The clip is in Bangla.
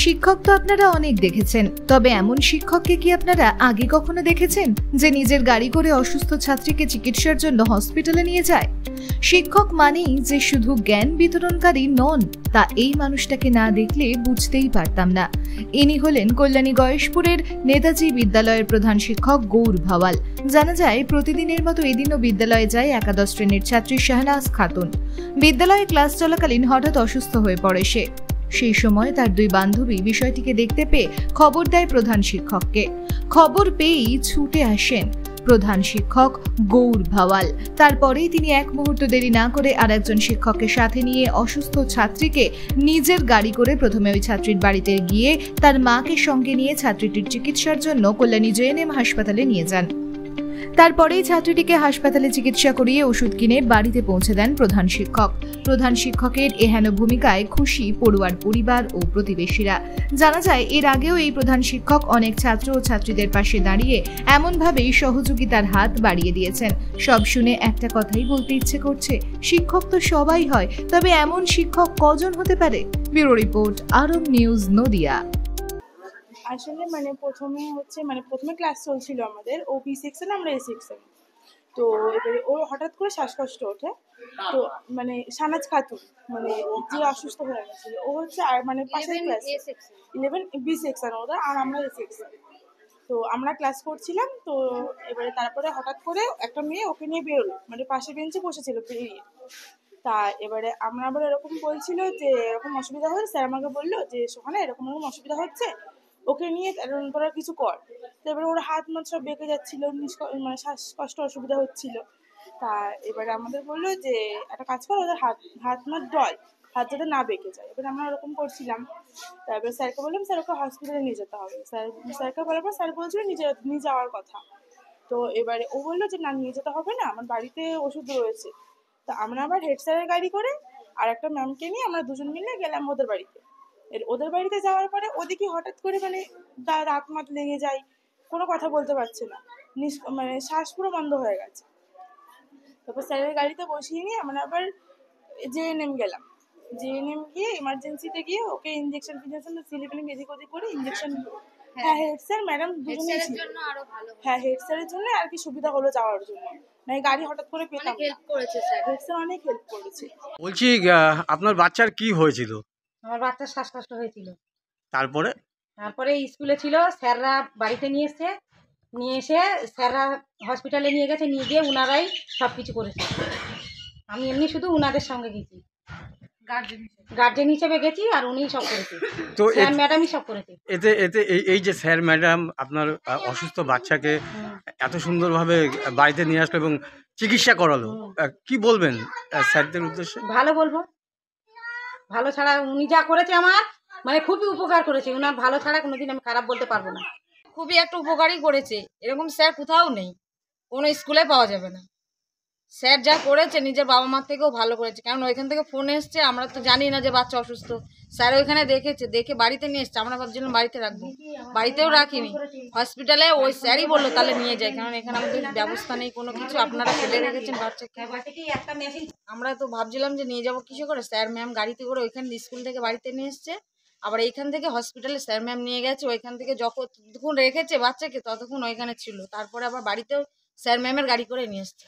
শিক্ষক তো আপনারা অনেক দেখেছেন, তবে এমন শিক্ষককে কি আপনারা আগে কখনো দেখেছেন যে নিজের গাড়ি করে অসুস্থ ছাত্রীকে চিকিৎসার জন্য হসপিটালে নিয়ে যায়? শিক্ষক মানেই যে শুধু জ্ঞান বিতরণকারী নন, তা এই মানুষটাকে না দেখলে বুঝতেই পারতাম না। ইনি হলেন কল্যাণী গয়েশপুরের নেতাজি বিদ্যালয়ের প্রধান শিক্ষক গৌর ভাওয়াল। জানা যায় প্রতিদিনের মতো এদিনও বিদ্যালয়ে যায় একাদশ শ্রেণীর ছাত্রী শাহনাজ খাতুন। বিদ্যালয়ে ক্লাস চলাকালীন হঠাৎ অসুস্থ হয়ে পড়ে সে। সেই সময় তার দুই বান্ধবী বিষয়টিকে দেখতে পেয়ে খবর দেয় প্রধান শিক্ষককে। খবর পেয়েই ছুটে আসেন প্রধান শিক্ষক গৌর ভাওয়াল। তারপরেই তিনি এক মুহূর্ত দেরি না করে আর একজন শিক্ষককে সাথে নিয়ে অসুস্থ ছাত্রীকে নিজের গাড়ি করে প্রথমে ওই ছাত্রীর বাড়িতে গিয়ে তার মাকে সঙ্গে নিয়ে ছাত্রীটির চিকিৎসার জন্য কল্যাণী জেএনএম হাসপাতালে নিয়ে যান। তারপরেই ছাত্রীটিকে হাসপাতালে চিকিৎসা করিয়ে ওষুধ কিনে বাড়িতে পৌঁছে দেন প্রধান শিক্ষক। প্রধান শিক্ষকের এহেন ভূমিকায় খুশি পড়ুয়ার পরিবার ও প্রতিবেশীরা। জানা যায় এর আগেও এই প্রধান শিক্ষক অনেক ছাত্র ও ছাত্রীদের পাশে দাঁড়িয়ে এমনভাবেই সহযোগিতার হাত বাড়িয়ে দিয়েছেন। সব শুনে একটা কথাই বলতে ইচ্ছে করছে, শিক্ষক তো সবাই হয়, তবে এমন শিক্ষক কজন হতে পারে? ব্যুরো রিপোর্ট, আরব নিউজ, নদিয়া। আসলে প্রথমে ক্লাস চলছিল আমাদের, ও বি সেকশন, আমরা এ সেকশন। তো এবারে ওর হঠাৎ করে শ্বাসকষ্ট ওঠে। তো শাহনাজ খাতুন যে অসুস্থ হয়ে গেছিল, ও হচ্ছে আর পাশের ক্লাস 11 বি সেকশন ওরা, আর আমরা এ সেকশন। তো আমরা ক্লাস করছিলাম। তো এবারে তারপরে হঠাৎ করে একটা মেয়ে ওকে নিয়ে বেরোলো, পাশের বেঞ্চে বসেছিল বেরিয়ে। তা এবারে আমরা আবার এরকম বলছিল যে এরকম অসুবিধা হচ্ছে, স্যার আমাকে বললো যে সোহানা এরকম অসুবিধা হচ্ছে, ওকে নিয়ে তোরা কিছু কর। তো এবারে ওর হাত মাত সব বেঁকে যাচ্ছিল, শ্বাসকষ্ট অসুবিধা হচ্ছিল। তা এবারে আমাদের বললো যে একটা কাজ কর, ওদের হাত মাত হাত যাতে না বেঁকে যায়। এবারে আমরা ওরকম করছিলাম। তারপরে স্যারকে বললাম স্যার ওকে হসপিটালে নিয়ে যেতে হবে। স্যারকে বলার পর স্যার বলছিল নিয়ে যাওয়ার কথা। তো এবারে ও বললো যে না, নিয়ে যেতে হবে না, আমার বাড়িতে ওষুধ রয়েছে। তো আমরা আবার হেড স্যারের গাড়ি করে আর একটা ম্যামকে নিয়ে আমরা দুজন মিলে গেলাম ওদের বাড়িতে। ওদের বাড়িতে যাওয়ার পরে ওদিকে হঠাৎ করে রাত মাত লেগে যায়, কোনো কথা বলতে পারছে না, শ্বাস পুরো বন্ধ হয়ে গেছে। তারপর স্যারের গাড়িতে বসিয়ে নিয়ে আমরা আবার জেএনএম গেলাম। জেএনএম গিয়ে ইমার্জেন্সিতে গিয়ে ওকে ইঞ্জেকশন সিলিপিনিং এদিক ওদিক করে ইঞ্জেকশন। হ্যাঁ, হেড স্যার ম্যাডাম দুজনেই ছিল। হ্যাঁ, হেড স্যারের জন্য আর কি সুবিধা হলো যাওয়ার জন্য, গাড়ি হঠাৎ করে পেতাম। হেল্প করেছে স্যার, হেড স্যার অনেক হেল্প করেছে। বলছি আপনার বাচ্চার কি হয়েছিল? আমার বাচ্চার শ্বাসকষ্ট হয়েছিল। তারপরে স্কুলে ছিল, স্যাররা বাড়িতে নিয়ে এসে স্যাররা হসপিটালে নিয়ে গেছে, নিয়ে গিয়ে উনারাই সব কিছু করেছে। আমি এমনি শুধু উনাদের সঙ্গে গেছি, গার্জেন হিসেবে গেছি, আর উনি সব করেছে। তো স্যার ম্যাডামই সব করেছে। এতে এতে এই যে স্যার ম্যাডাম আপনার অসুস্থ বাচ্চাকে এত সুন্দরভাবে বাড়িতে নিয়ে আসলো এবং চিকিৎসা করালো, কি বলবেন স্যারদের উদ্দেশ্যে? ভালো বলবো, ভালো ছাড়া উনি যা করেছে আমার খুবই উপকার করেছে। উনার ভালো ছাড়া কোনোদিন আমি খারাপ বলতে পারবো না। খুবই একটা উপকারই করেছে, এরকম স্যার কোথাও নেই, কোনো স্কুলে পাওয়া যাবে না। স্যার যা করেছে নিজের বাবা মার থেকেও ভালো করেছে, কারণ ওইখান থেকে ফোন এসছে, আমরা তো জানি না যে বাচ্চা অসুস্থ। স্যার ওইখানে দেখেছে, দেখে বাড়িতে নিয়ে এসছে। আমরা ভাবছিলাম বাড়িতে রাখবো, বাড়িতেও রাখিনি, হসপিটালে ওই স্যারই বললো তাহলে নিয়ে যায়, কারণ এখানে আমাদের ব্যবস্থা নেই কোনো কিছু, আপনারা ফেলে রেখেছেন বাচ্চাকে। আমরা তো ভাবছিলাম যে নিয়ে যাবো কিছু করে, স্যার ম্যাম গাড়িতে করে ওইখানে স্কুল থেকে বাড়িতে নিয়ে এসছে, আবার এইখান থেকে হসপিটালে স্যার ম্যাম নিয়ে গেছে। ওইখান থেকে যতক্ষণ রেখেছে বাচ্চাকে ততক্ষণ ওইখানে ছিল, তারপরে আবার বাড়িতেও স্যার ম্যামের গাড়ি করে নিয়ে এসছে।